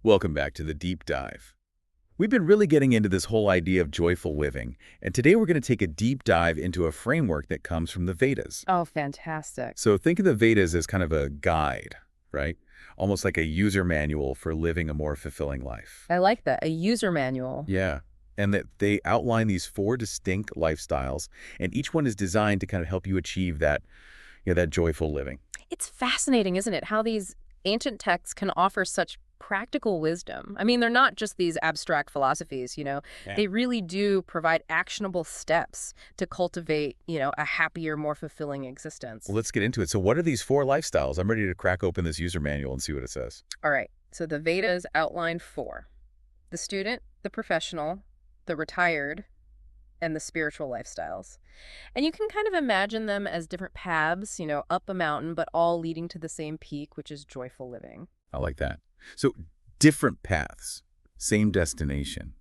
Welcome back to the deep dive. We've been really getting into this whole idea of joyful living, and today we're going to take a deep dive into a framework that comes from the Vedas. Oh, fantastic. So think of the Vedas as kind of a guide, right? Almost like a user manual for living a more fulfilling life. I like that. A user manual. Yeah. And that they outline these four distinct lifestyles, and each one is designed to kind of help you achieve that, that joyful living. It's fascinating, isn't it? How these ancient texts can offer such practical wisdom. I mean, they're not just these abstract philosophies, Yeah. They really do provide actionable steps to cultivate, a happier, more fulfilling existence. Well, let's get into it. So what are these four lifestyles? I'm ready to crack open this user manual and see what it says. All right. So the Vedas outline four: the student, the professional, the retired, and the spiritual lifestyles. And you can kind of imagine them as different paths, up a mountain, but all leading to the same peak, which is joyful living. I like that. So different paths, same destination.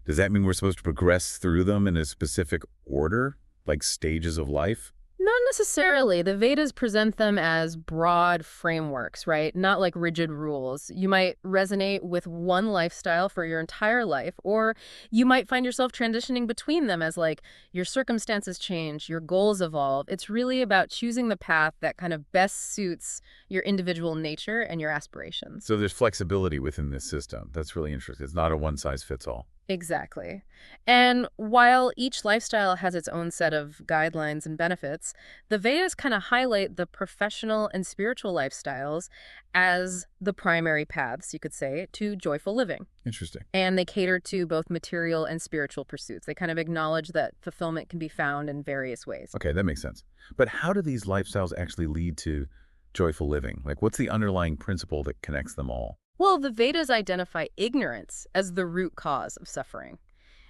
Does that mean we're supposed to progress through them in a specific order, like stages of life? Not necessarily. The Vedas present them as broad frameworks, right? Not like rigid rules. You might resonate with one lifestyle for your entire life, or you might find yourself transitioning between them as like your circumstances change, your goals evolve. It's really about choosing the path that kind of best suits your individual nature and your aspirations. So there's flexibility within this system. That's really interesting. It's not a one-size-fits-all. Exactly. And while each lifestyle has its own set of guidelines and benefits, the Vedas kind of highlight the professional and spiritual lifestyles as the primary paths, you could say, to joyful living. Interesting. And they cater to both material and spiritual pursuits. They kind of acknowledge that fulfillment can be found in various ways. Okay, that makes sense. But how do these lifestyles actually lead to joyful living? Like, what's the underlying principle that connects them all? Well, the Vedas identify ignorance as the root cause of suffering.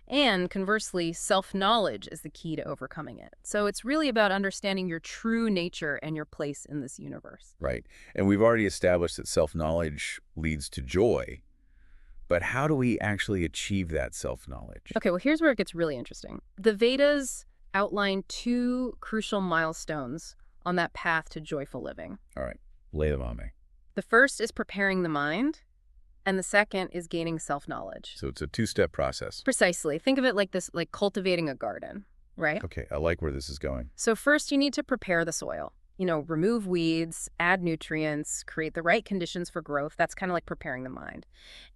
And conversely, self-knowledge is the key to overcoming it. So it's really about understanding your true nature and your place in this universe. Right. And we've already established that self-knowledge leads to joy. But how do we actually achieve that self-knowledge? Okay, well, here's where it gets really interesting. The Vedas outline two crucial milestones on that path to joyful living. All right. Lay them on me. The first is preparing the mind, and the second is gaining self-knowledge. So it's a two-step process. Precisely. Think of it like this, like cultivating a garden, right? Okay, I like where this is going. So first you need to prepare the soil. Remove weeds, add nutrients, create the right conditions for growth. That's kind of like preparing the mind.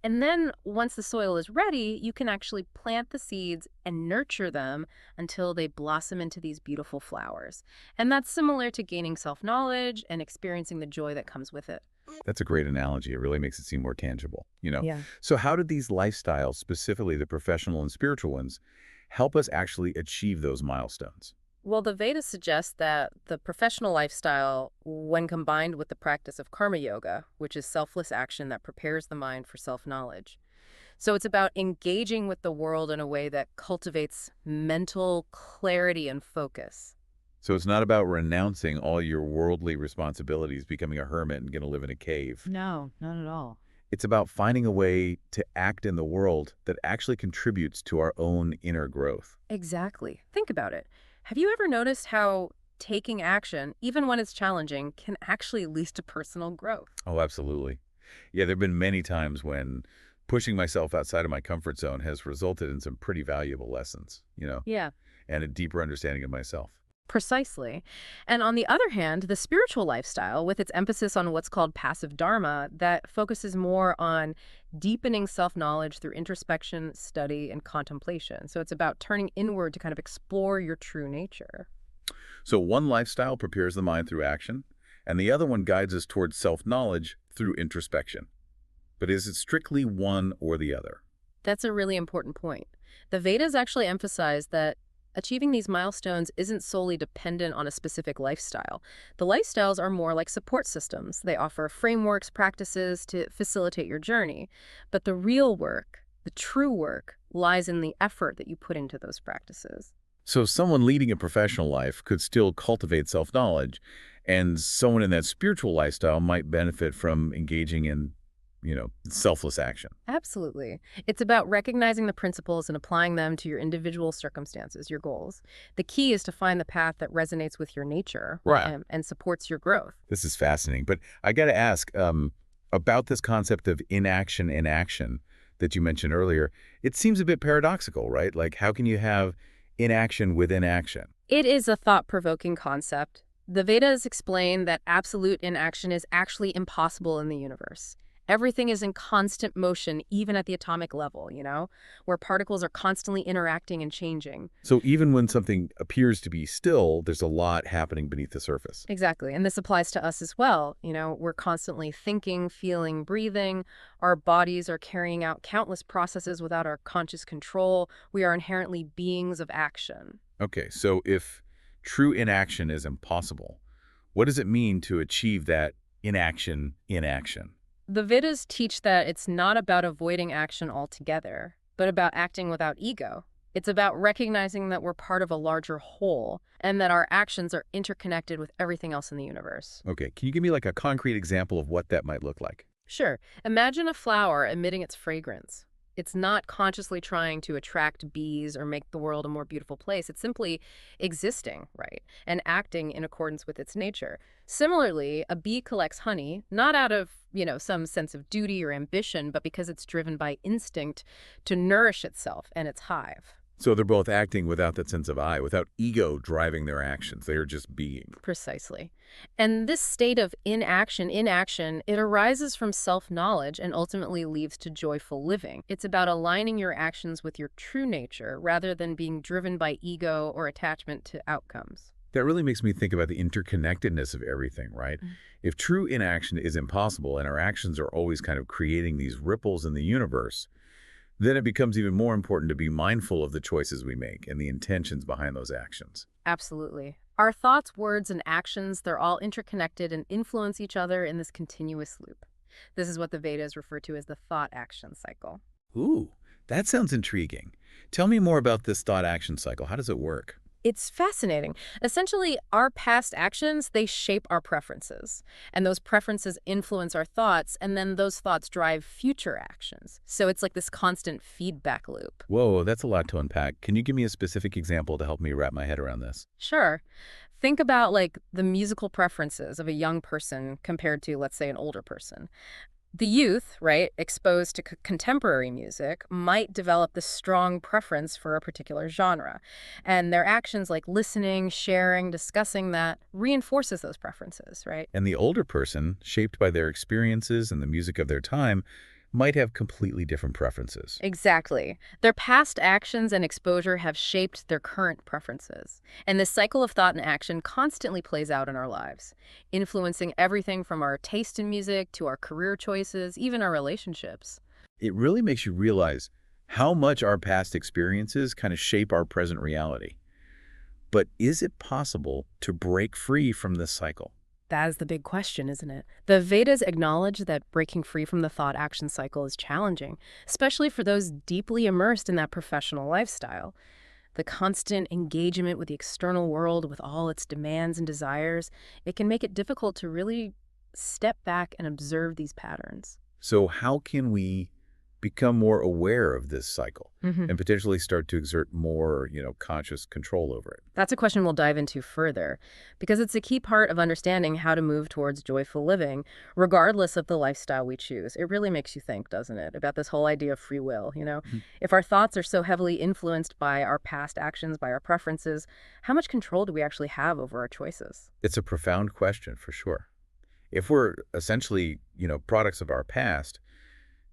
And then once the soil is ready, you can actually plant the seeds and nurture them until they blossom into these beautiful flowers. And that's similar to gaining self-knowledge and experiencing the joy that comes with it. That's a great analogy. It really makes it seem more tangible, Yeah. So how did these lifestyles, specifically the professional and spiritual ones, help us actually achieve those milestones? Well, the Vedas suggest that the professional lifestyle, when combined with the practice of karma yoga, which is selfless action that prepares the mind for self-knowledge. So it's about engaging with the world in a way that cultivates mental clarity and focus. So it's not about renouncing all your worldly responsibilities, becoming a hermit and going to live in a cave. No, not at all. It's about finding a way to act in the world that actually contributes to our own inner growth. Exactly. Think about it. Have you ever noticed how taking action, even when it's challenging, can actually lead to personal growth? Oh, absolutely. Yeah, there have been many times when pushing myself outside of my comfort zone has resulted in some pretty valuable lessons, Yeah. and a deeper understanding of myself. Precisely. And on the other hand, the spiritual lifestyle, with its emphasis on what's called passive dharma, that focuses more on deepening self-knowledge through introspection, study, and contemplation. So it's about turning inward to kind of explore your true nature. So one lifestyle prepares the mind through action, and the other one guides us towards self-knowledge through introspection. But is it strictly one or the other? That's a really important point. The Vedas actually emphasize that achieving these milestones isn't solely dependent on a specific lifestyle. The lifestyles are more like support systems. They offer frameworks, practices to facilitate your journey. But the real work, the true work, lies in the effort that you put into those practices. So someone leading a professional life could still cultivate self-knowledge, and someone in that spiritual lifestyle might benefit from engaging in selfless action. Absolutely. It's about recognizing the principles and applying them to your individual circumstances, your goals. The key is to find the path that resonates with your nature Right. and supports your growth. This is fascinating. But I got to ask, About this concept of inaction in action that you mentioned earlier, it seems a bit paradoxical, right? Like, how can you have inaction within action? It is a thought-provoking concept. The Vedas explain that absolute inaction is actually impossible in the universe. Everything is in constant motion, even at the atomic level, where particles are constantly interacting and changing. So even when something appears to be still, there's a lot happening beneath the surface. Exactly. And this applies to us as well. We're constantly thinking, feeling, breathing. Our bodies are carrying out countless processes without our conscious control. We are inherently beings of action. Okay, so if true inaction is impossible, what does it mean to achieve that inaction in action? The Vedas teach that it's not about avoiding action altogether, but about acting without ego. It's about recognizing that we're part of a larger whole and that our actions are interconnected with everything else in the universe. Okay, can you give me like a concrete example of what that might look like? Sure, imagine a flower emitting its fragrance. It's not consciously trying to attract bees or make the world a more beautiful place. It's simply existing, right? And acting in accordance with its nature. Similarly, a bee collects honey, not out of, some sense of duty or ambition, but because it's driven by instinct to nourish itself and its hive. So they're both acting without that sense of I, without ego driving their actions. They are just being. Precisely. And this state of inaction, it arises from self-knowledge and ultimately leads to joyful living. It's about aligning your actions with your true nature rather than being driven by ego or attachment to outcomes. That really makes me think about the interconnectedness of everything, right? If true inaction is impossible and our actions are always kind of creating these ripples in the universe, then it becomes even more important to be mindful of the choices we make and the intentions behind those actions. Absolutely. Our thoughts, words, and actions, they're all interconnected and influence each other in this continuous loop. This is what the Vedas refer to as the thought-action cycle. Ooh, that sounds intriguing. Tell me more about this thought-action cycle. How does it work? It's fascinating. Essentially, our past actions, they shape our preferences. And those preferences influence our thoughts, and then those thoughts drive future actions. So it's like this constant feedback loop. Whoa, that's a lot to unpack. Can you give me a specific example to help me wrap my head around this? Sure. Think about like the musical preferences of a young person compared to, let's say, an older person. The youth, right, exposed to contemporary music, might develop this strong preference for a particular genre. And their actions like listening, sharing, discussing that reinforces those preferences, right? And the older person, shaped by their experiences and the music of their time, might have completely different preferences. Exactly. Their past actions and exposure have shaped their current preferences. And this cycle of thought and action constantly plays out in our lives, influencing everything from our taste in music to our career choices, even our relationships. It really makes you realize how much our past experiences kind of shape our present reality. But is it possible to break free from this cycle? That is the big question, isn't it? The Vedas acknowledge that breaking free from the thought-action cycle is challenging, especially for those deeply immersed in that professional lifestyle. The constant engagement with the external world, with all its demands and desires, it can make it difficult to really step back and observe these patterns. So how can we become more aware of this cycle and potentially start to exert more, conscious control over it? That's a question we'll dive into further, because it's a key part of understanding how to move towards joyful living, regardless of the lifestyle we choose. It really makes you think, doesn't it, about this whole idea of free will, If our thoughts are so heavily influenced by our past actions, by our preferences, how much control do we actually have over our choices? It's a profound question for sure. If we're essentially, products of our past,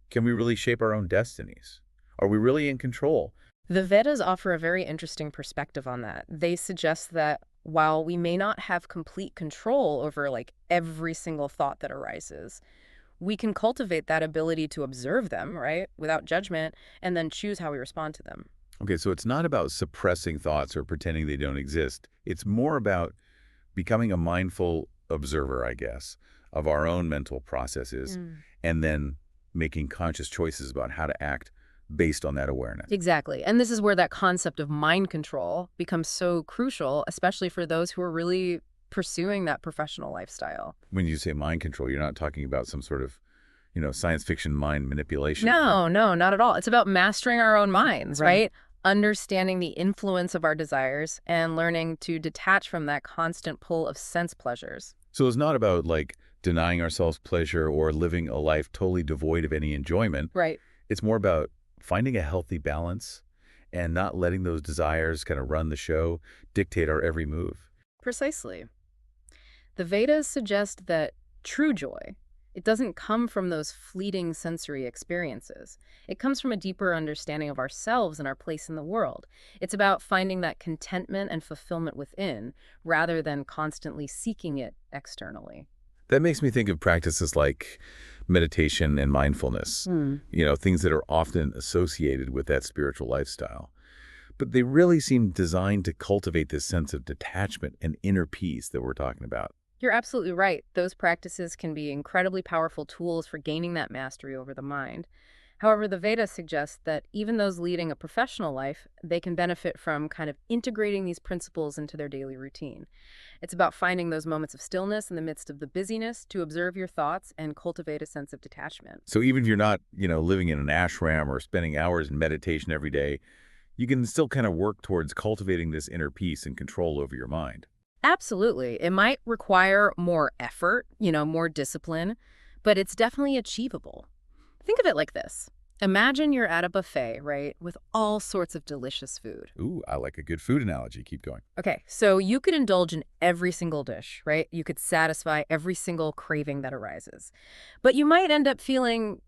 can we really shape our own destinies? Are we really in control? The Vedas offer a very interesting perspective on that. They suggest that while we may not have complete control over like every single thought that arises, we can cultivate that ability to observe them, right, without judgment, and then choose how we respond to them. Okay, so it's not about suppressing thoughts or pretending they don't exist. It's more about becoming a mindful observer, I guess, of our own mental processes, and then making conscious choices about how to act based on that awareness. Exactly. And this is where that concept of mind control becomes so crucial, especially for those who are really pursuing that professional lifestyle. When you say mind control, you're not talking about some sort of, science fiction mind manipulation. No, not at all. It's about mastering our own minds, right? Understanding the influence of our desires and learning to detach from that constant pull of sense pleasures. So it's not about, like, denying ourselves pleasure or living a life totally devoid of any enjoyment. Right. It's more about finding a healthy balance and not letting those desires kind of run the show, dictate our every move. Precisely. The Vedas suggest that true joy, it doesn't come from those fleeting sensory experiences. It comes from a deeper understanding of ourselves and our place in the world. It's about finding that contentment and fulfillment within, rather than constantly seeking it externally. That makes me think of practices like meditation and mindfulness, things that are often associated with that spiritual lifestyle. But they really seem designed to cultivate this sense of detachment and inner peace that we're talking about. You're absolutely right. Those practices can be incredibly powerful tools for gaining that mastery over the mind. However, the Vedas suggest that even those leading a professional life, they can benefit from kind of integrating these principles into their daily routine. It's about finding those moments of stillness in the midst of the busyness to observe your thoughts and cultivate a sense of detachment. So even if you're not, living in an ashram or spending hours in meditation every day, you can still kind of work towards cultivating this inner peace and control over your mind. Absolutely. It might require more effort, more discipline, but it's definitely achievable. Think of it like this. Imagine you're at a buffet, right, with all sorts of delicious food. Ooh, I like a good food analogy. Keep going. Okay, so you could indulge in every single dish, right? You could satisfy every single craving that arises. But you might end up feeling,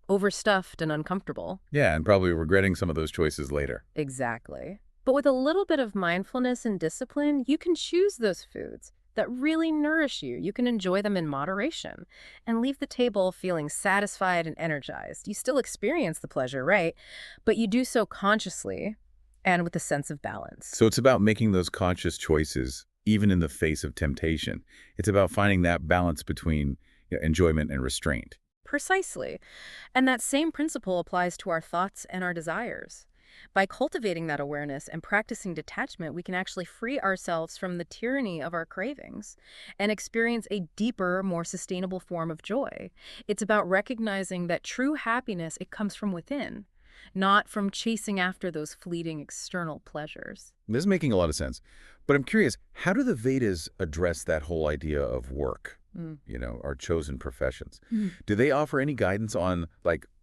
overstuffed and uncomfortable. Yeah, and probably regretting some of those choices later. Exactly. But with a little bit of mindfulness and discipline, you can choose those foods that really nourish you. You can enjoy them in moderation and leave the table feeling satisfied and energized. You still experience the pleasure, right? But you do so consciously and with a sense of balance. So it's about making those conscious choices, even in the face of temptation. It's about finding that balance between enjoyment and restraint. Precisely. And that same principle applies to our thoughts and our desires. By cultivating that awareness and practicing detachment, we can actually free ourselves from the tyranny of our cravings and experience a deeper, more sustainable form of joy. It's about recognizing that true happiness, it comes from within, not from chasing after those fleeting external pleasures. This is making a lot of sense. But I'm curious, how do the Vedas address that whole idea of work, our chosen professions? Do they offer any guidance on,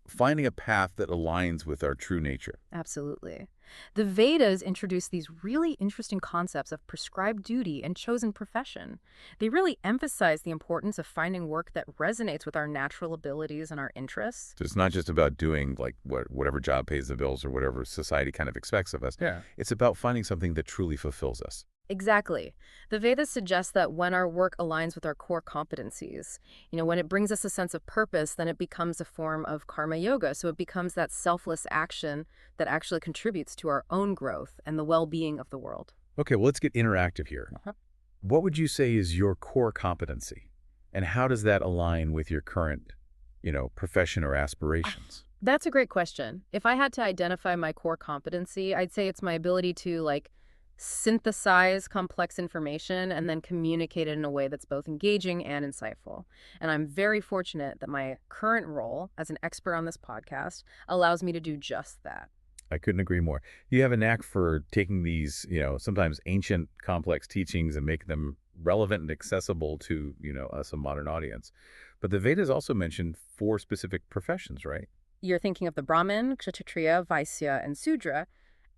finding a path that aligns with our true nature? Absolutely. The Vedas introduce these really interesting concepts of prescribed duty and chosen profession. They really emphasize the importance of finding work that resonates with our natural abilities and our interests. So it's not just about doing whatever job pays the bills or whatever society kind of expects of us. Yeah. It's about finding something that truly fulfills us. Exactly. The Vedas suggest that when our work aligns with our core competencies, when it brings us a sense of purpose, then it becomes a form of karma yoga. So it becomes that selfless action that actually contributes to our own growth and the well-being of the world. Okay, well, let's get interactive here. What would you say is your core competency? And how does that align with your current, profession or aspirations? That's a great question. If I had to identify my core competency, I'd say it's my ability to synthesize complex information and then communicate it in a way that's both engaging and insightful. And I'm very fortunate that my current role as an expert on this podcast allows me to do just that. I couldn't agree more. You have a knack for taking these, sometimes ancient, complex teachings and making them relevant and accessible to, us, a modern audience. But the Vedas also mention 4 specific professions, right? You're thinking of the Brahmin, Kshatriya, Vaisya, and Sudra.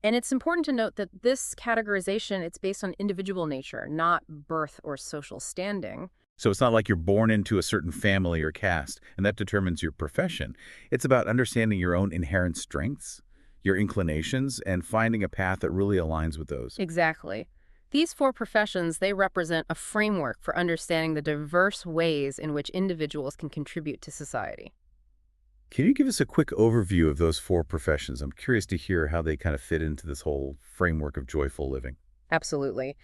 And it's important to note that this categorization, it's based on individual nature, not birth or social standing. So it's not like you're born into a certain family or caste, and that determines your profession. It's about understanding your own inherent strengths, your inclinations, and finding a path that really aligns with those. Exactly. These 4 professions, they represent a framework for understanding the diverse ways in which individuals can contribute to society. Can you give us a quick overview of those 4 professions? I'm curious to hear how they kind of fit into this whole framework of joyful living. Absolutely.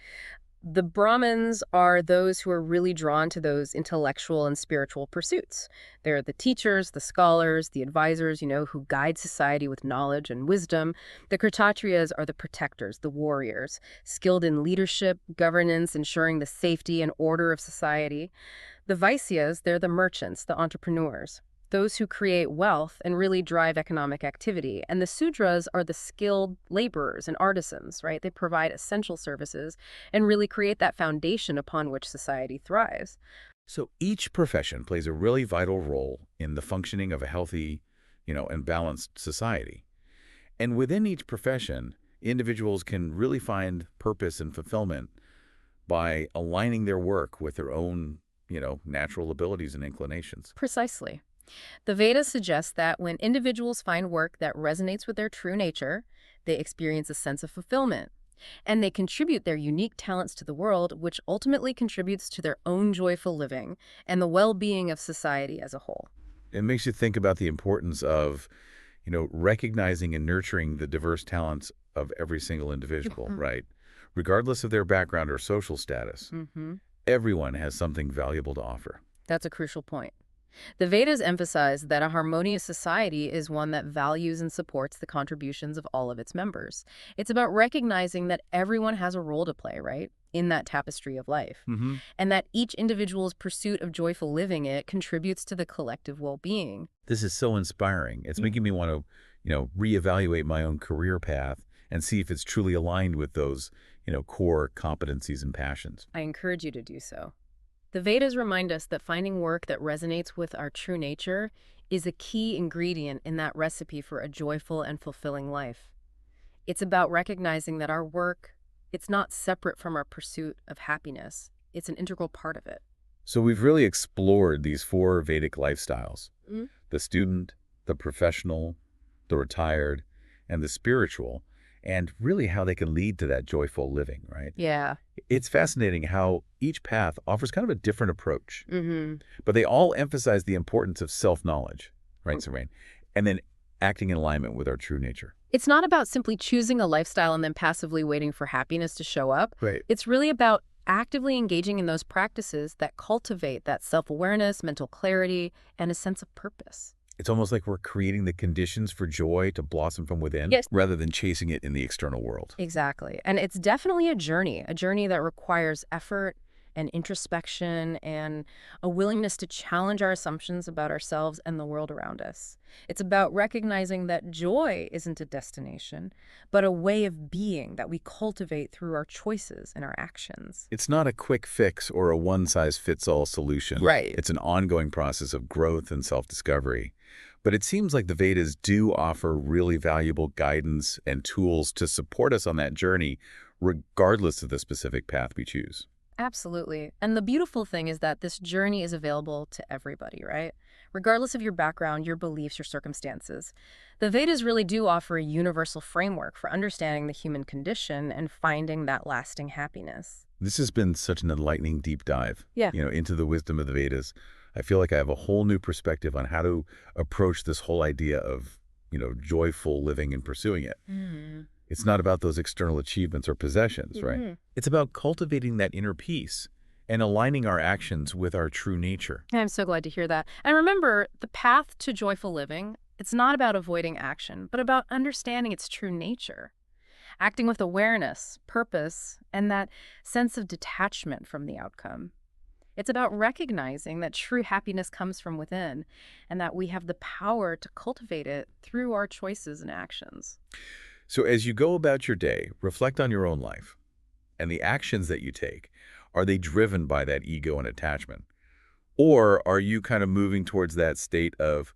The Brahmins are those who are really drawn to those intellectual and spiritual pursuits. They're the teachers, the scholars, the advisors, who guide society with knowledge and wisdom. The Kshatriyas are the protectors, the warriors, skilled in leadership, governance, ensuring the safety and order of society. The Vaisyas, they're the merchants, the entrepreneurs, those who create wealth and really drive economic activity. And the Sudras are the skilled laborers and artisans, right? They provide essential services and really create that foundation upon which society thrives. So each profession plays a really vital role in the functioning of a healthy, and balanced society. And within each profession, individuals can really find purpose and fulfillment by aligning their work with their own, natural abilities and inclinations. Precisely. The Vedas suggest that when individuals find work that resonates with their true nature, they experience a sense of fulfillment. And they contribute their unique talents to the world, which ultimately contributes to their own joyful living and the well-being of society as a whole. It makes you think about the importance of, recognizing and nurturing the diverse talents of every single individual, right? Regardless of their background or social status. Everyone has something valuable to offer. That's a crucial point. The Vedas emphasize that a harmonious society is one that values and supports the contributions of all of its members. It's about recognizing that everyone has a role to play, right, in that tapestry of life, and that each individual's pursuit of joyful living it contributes to the collective well-being. This is so inspiring. It's making me want to, reevaluate my own career path and see if it's truly aligned with those, core competencies and passions. I encourage you to do so. The Vedas remind us that finding work that resonates with our true nature is a key ingredient in that recipe for a joyful and fulfilling life. It's about recognizing that our work, it's not separate from our pursuit of happiness. It's an integral part of it. So we've really explored these four Vedic lifestyles: Mm. the student, the professional, the retired, and the spiritual, and really how they can lead to that joyful living, right? Yeah. It's fascinating how each path offers kind of a different approach, Mm-hmm. but they all emphasize the importance of self-knowledge, right, Serene? And then acting in alignment with our true nature. It's not about simply choosing a lifestyle and then passively waiting for happiness to show up. Right. It's really about actively engaging in those practices that cultivate that self-awareness, mental clarity, and a sense of purpose. It's almost like we're creating the conditions for joy to blossom from within, Yes. rather than chasing it in the external world. Exactly. And it's definitely a journey that requires effort and introspection and a willingness to challenge our assumptions about ourselves and the world around us. It's about recognizing that joy isn't a destination, but a way of being that we cultivate through our choices and our actions. It's not a quick fix or a one-size-fits-all solution. Right. It's an ongoing process of growth and self-discovery. But it seems like the Vedas do offer really valuable guidance and tools to support us on that journey, regardless of the specific path we choose. Absolutely. And the beautiful thing is that this journey is available to everybody, right? Regardless of your background, your beliefs, your circumstances. The Vedas really do offer a universal framework for understanding the human condition and finding that lasting happiness. This has been such an enlightening deep dive, Yeah. into the wisdom of the Vedas. I feel like I have a whole new perspective on how to approach this whole idea of, joyful living and pursuing it. It's not about those external achievements or possessions, right? It's about cultivating that inner peace and aligning our actions with our true nature. I'm so glad to hear that. And remember, the path to joyful living, it's not about avoiding action, but about understanding its true nature. Acting with awareness, purpose, and that sense of detachment from the outcome. It's about recognizing that true happiness comes from within and that we have the power to cultivate it through our choices and actions. So as you go about your day, reflect on your own life and the actions that you take. Are they driven by that ego and attachment? Or are you kind of moving towards that state of,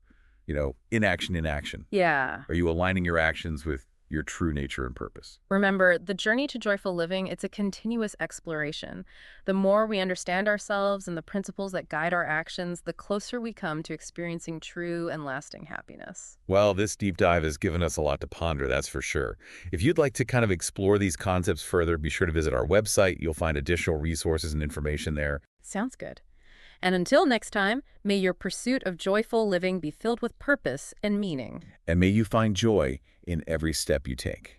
inaction in action? Yeah. Are you aligning your actions with your true nature and purpose? Remember, the journey to joyful living, it's a continuous exploration. The more we understand ourselves and the principles that guide our actions, the closer we come to experiencing true and lasting happiness. Well, this deep dive has given us a lot to ponder, that's for sure. If you'd like to kind of explore these concepts further, be sure to visit our website. You'll find additional resources and information there. Sounds good. And until next time, may your pursuit of joyful living be filled with purpose and meaning. And may you find joy in every step you take.